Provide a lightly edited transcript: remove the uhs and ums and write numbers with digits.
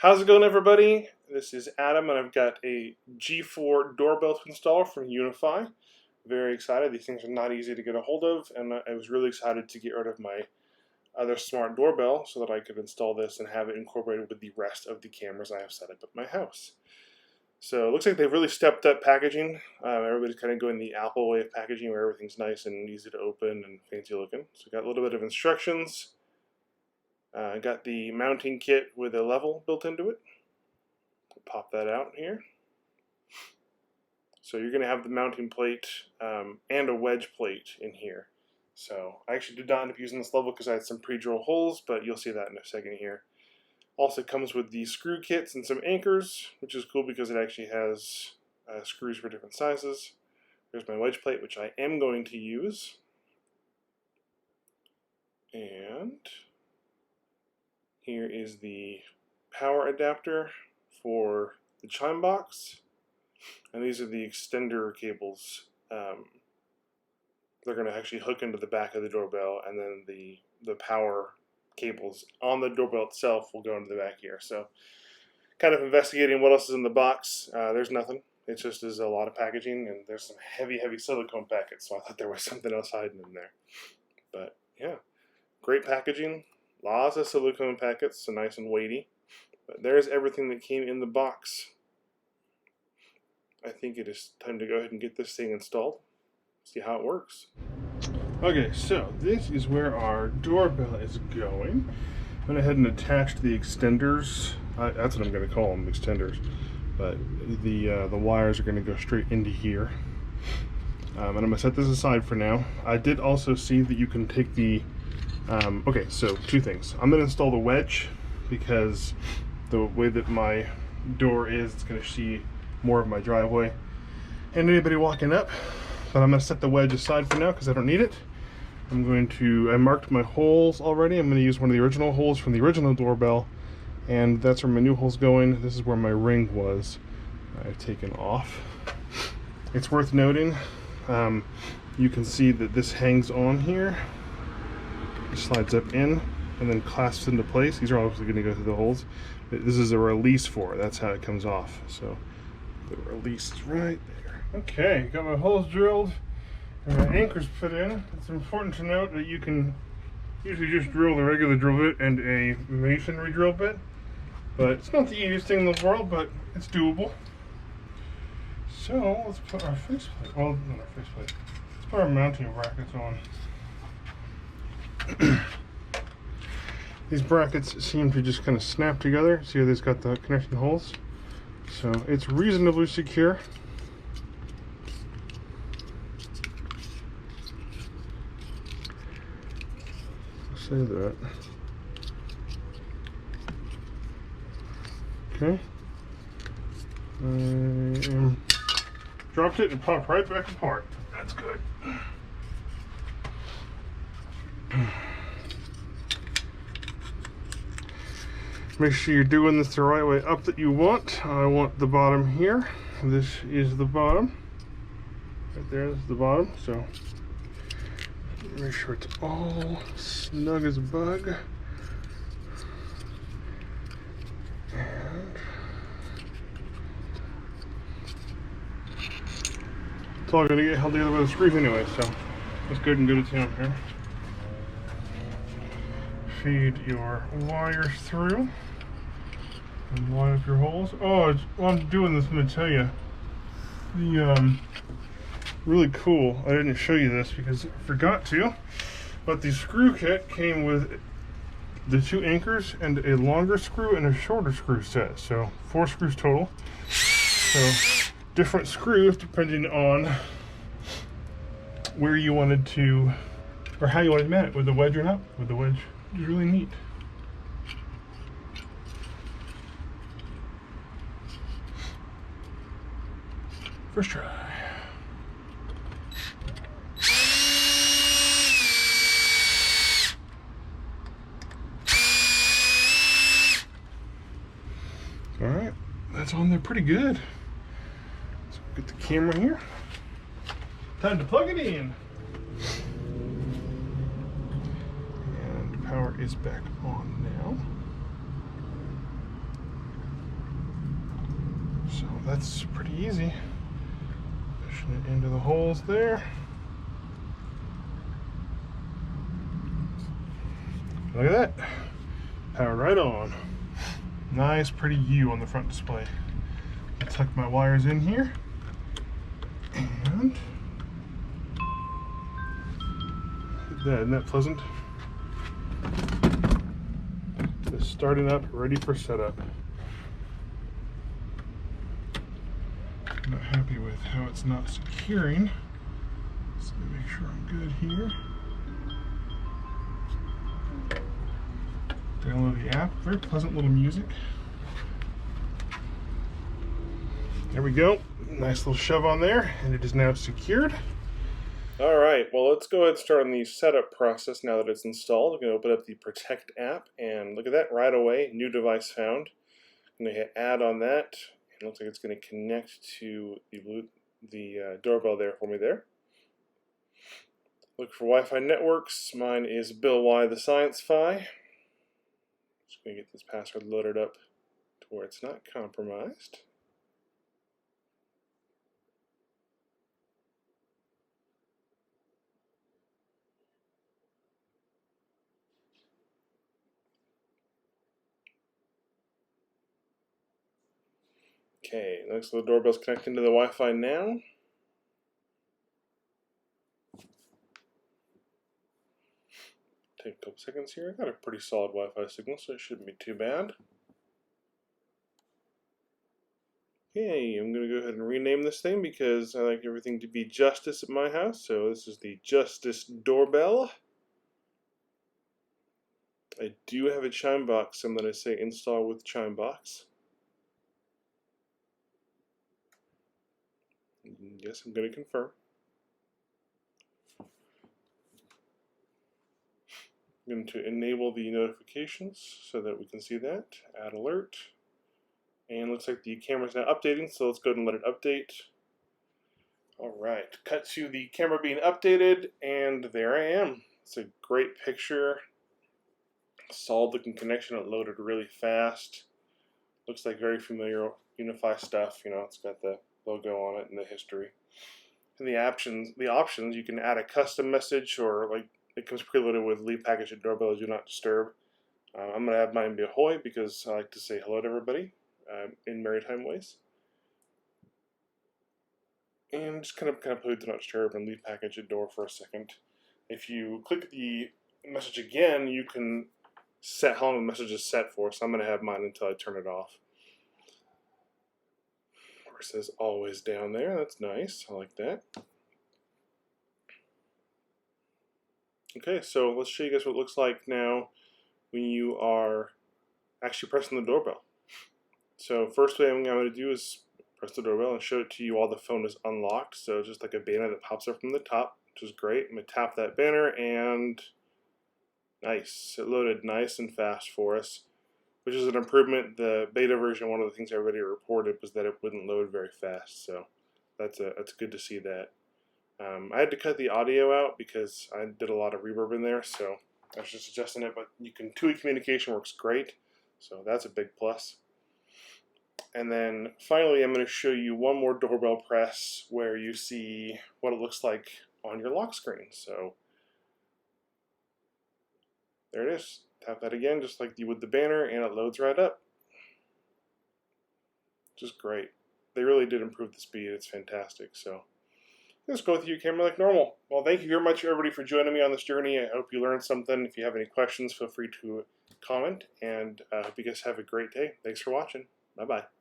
How's it going, everybody? This is Adam, and I've got a G4 Doorbell to install from Unifi. Very excited. These things are not easy to get a hold of, and I was really excited to get rid of my other smart doorbell so that I could install this and have it incorporated with the rest of the cameras I have set up at my house. So it looks like they've really stepped up packaging. Everybody's kind of going the Apple way of packaging, where everything's nice and easy to open and fancy looking. So we got a little bit of instructions. Got the mounting kit with a level built into it. Pop that out here. So you're going to have the mounting plate and a wedge plate in here. So I actually did not end up using this level because I had some pre-drill holes, but you'll see that in a second here. Also comes with the screw kits and some anchors, which is cool because it actually has screws for different sizes. There's my wedge plate, which I am going to use. And here is the power adapter for the chime box. And these are the extender cables. They're going to actually hook into the back of the doorbell, and then the power cables on the doorbell itself will go into the back here. So kind of investigating what else is in the box. There's nothing. It just is a lot of packaging, and there's some heavy silicone packets, so I thought there was something else hiding in there. But yeah, great packaging. Lots of silicone packets, so nice and weighty. But there's everything that came in the box. I think it is time to go ahead and get this thing installed. See how it works. Okay, so this is where our doorbell is going. I went ahead and attached the extenders. That's what I'm going to call them, extenders. But the wires are going to go straight into here. And I'm going to set this aside for now. I did also see that you can take the okay, so two things. I'm going to install the wedge because the way that my door is, it's going to see more of my driveway and anybody walking up. But I'm going to set the wedge aside for now because I don't need it. I marked my holes already. I'm going to use one of the original holes from the original doorbell, and that's where my new hole's going. This is where my ring was. I've taken off. It's worth noting, you can see that this hangs on here. It slides up in and then clasps into place. These are obviously going to go through the holes. This is a release for it. That's how it comes off. So the release is right there. Okay, got my holes drilled and my anchors put in. It's important to note that you can usually just drill the regular drill bit and a masonry drill bit, but it's not the easiest thing in the world, but it's doable. So let's put our faceplate. Well, not our faceplate. Let's put our mounting brackets on. These brackets seem to just kind of snap together. See how they've got the connection holes? So it's reasonably secure. Say that. Okay. Dropped it and popped right back apart. That's good. Make sure you're doing this the right way up that you want. I want the bottom here. This is the bottom. Right there is the bottom. So make sure it's all snug as a bug. And it's all going to get held together by the screws anyway, so let's go ahead and go to town here. Feed your wires through and line up your holes. Oh, while I'm doing this, I'm going to tell you really cool. I didn't show you this because I forgot to, but the screw kit came with the 2 anchors and a longer screw and a shorter screw set. So 4 screws total. So different screws depending on where you wanted to, or how you wanted to mount it, with the wedge or not. With the wedge, it's really neat. First try. All right, that's on there pretty good. Let's get the camera here. Time to plug it in. And power is back on now. that's pretty easy. Pushing it into the holes there. Look at that. Power right on. Nice, pretty U on the front display. I'll tuck my wires in here. And isn't that pleasant? Just starting up, ready for setup. I'm not happy with how it's not securing. So let me make sure I'm good here. Download the app. Very pleasant little music. There we go. Nice little shove on there, and it is now secured. All right, well, let's go ahead and start on the setup process now that it's installed. I'm going to open up the Protect app, and look at that right away. New device found. I'm going to hit Add on that. It looks like it's going to connect to the doorbell there for me there. Look for Wi-Fi networks. Mine is Bill Y, the Science-Fi. Just going to get this password loaded up to where it's not compromised. Okay, looks like the doorbell's connecting to the Wi-Fi now. Take a couple seconds here. I got a pretty solid Wi-Fi signal, so it shouldn't be too bad. Okay, I'm going to go ahead and rename this thing because I like everything to be Justice at my house. So this is the Justice Doorbell. I do have a chime box, so I'm going to say install with chime box. Yes, I'm going to confirm. I'm going to enable the notifications so that we can see that. Add alert. And looks like the camera's now updating, so let's go ahead and let it update. Alright, cut to the camera being updated, and there I am. It's a great picture. Solid looking connection. It loaded really fast. Looks like very familiar Unifi stuff. You know, it's got the logo on it and the history. And the options, you can add a custom message, or like it comes preloaded with leave package at doorbell do not disturb. I'm going to have mine be ahoy because I like to say hello to everybody in maritime ways. And just kind of put do not disturb and leave package at door for a second. If you click the message again, you can set how long the message is set for. So I'm going to have mine until I turn it off. It says always down there. That's nice. I like that. Okay, so let's show you guys what it looks like now when you are actually pressing the doorbell. So first way I'm going to do is press the doorbell and show it to you while the phone is unlocked. So just like a banner that pops up from the top, which is great. I'm going to tap that banner, and nice. It loaded nice and fast for us, which is an improvement. The beta version, one of the things everybody reported was that it wouldn't load very fast. So that's good to see that. I had to cut the audio out because I did a lot of reverb in there, so I was just adjusting it. But you can two-way communication works great, so that's a big plus. And then finally, I'm going to show you one more doorbell press where you see what it looks like on your lock screen. So there it is. Tap that again, just like you would the banner, and it loads right up. Just great. They really did improve the speed. It's fantastic. So let's go with your camera like normal. Well, thank you very much, everybody, for joining me on this journey. I hope you learned something. If you have any questions, feel free to comment, and I hope you guys have a great day. Thanks for watching. Bye-bye.